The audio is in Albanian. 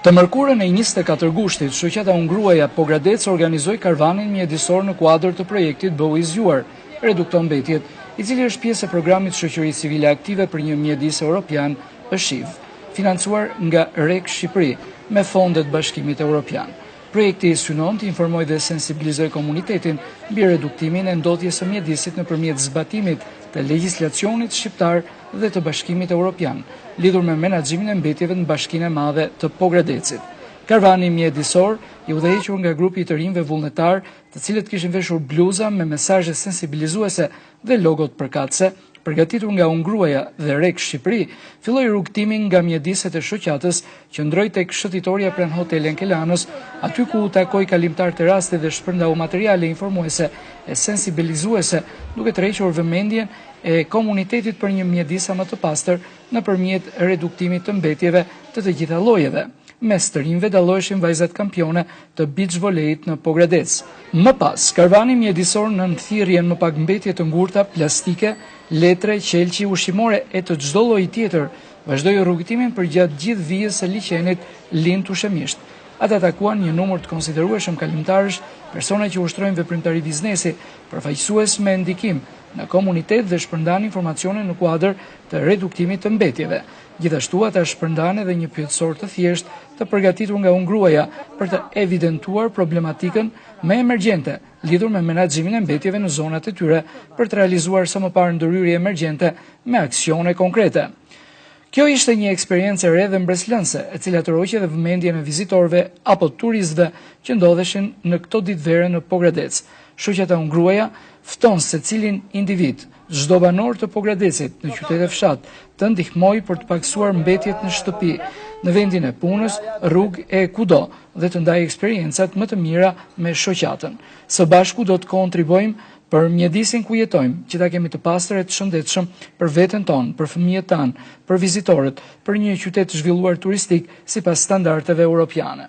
Të mërkurën e 24 gushtit, shoqata Ungruaja Pogradec organizoi karavanin mjedisor në kuadër të projektit Bëu i Zgjuar, redukton mbetjet, i cili është pjesë e programit Shoqërisë Civile Aktive për një mjedis evropian (SHIV), financuar nga REK Shqipëri me fondet Bashkimit Evropian. Projekti synon të informoj dhe sensibilizoj komunitetin mbi reduktimin e ndotjes së mjedisit nëpërmjet zbatimit të legjislacionit shqiptar dhe të Bashkimit Evropian, lidhur me menaxhimin e mbetjeve në Bashkinë e Madhe të Pogradecit. Karvani mjedisor i udhëhequr nga grupi i të rinjve vullnetar, të cilët kishin veshur bluza me mesazhe sensibilizuese dhe logot përkatëse, përgatitur nga Ungruaja dhe REK Shqipëri, filloi rrugtimin nga mjediset e shoqatës, qëndroi tek shëtitoria pranë hotelin Kelanës, aty ku u takoi kalimtar të rastit dhe shpërndau materiale informuese e sensibilizuese, duke tërhequr vëmendjen e komunitetit për një mjedis më të pastër nëpërmjet reduktimit të mbetjeve të gjitha llojeve. Mes të rinjve dalloheshin vajzat kampione të beach volejit në Pogradec. Më pas, karvani mjedisor në thirrjen më pak mbetje të ngurta, plastike, letre, qelqi, ushqimore e të çdo lloji tjetër, vazhdoi rrugtimin përgjatë gjithë vijës së liçenit Lind Tushemisht. Ata takuan një numër të konsiderueshëm kalimtarësh, persona që ushtrojnë veprimtari biznesi, përfaqësues me ndikim në komunitet dhe shpërndan informacione në kuadër të reduktimit të mbetjeve. Gjithashtu ata shpërndan edhe një pyetësor të thjesht të përgatitur nga Ungruaja për të evidentuar problematikën më emergjente lidhur me menaxhimin e mbetjeve në zonat e tyre për të realizuar së më parë ndërhyrje emergjente me aksione konkrete. Kjo ishte një eksperiencë e re dhe mbreslënse, e cila tërhoqi edhe vëmendjen e vizitorëve apo turistëve që ndodheshin në këto ditë në Pogradec. Shoqata Ungruaja fton secilin individ, çdo banor të Pogradecit në qytet e fshat, të ndihmojë për të paksuar mbetjet në shtëpi, në vendin e punës, rrugë e kudo, dhe të ndajë eksperiencat më të mira me shoqatën. Së bashku do të kontribojmë për mjedisin ku jetojmë, që ta kemi të pastër e të shëndetshëm për veten tonë, për fëmijët tanë, për vizitorët, për një qytet të zhvilluar turistik sipas standardeve europiane.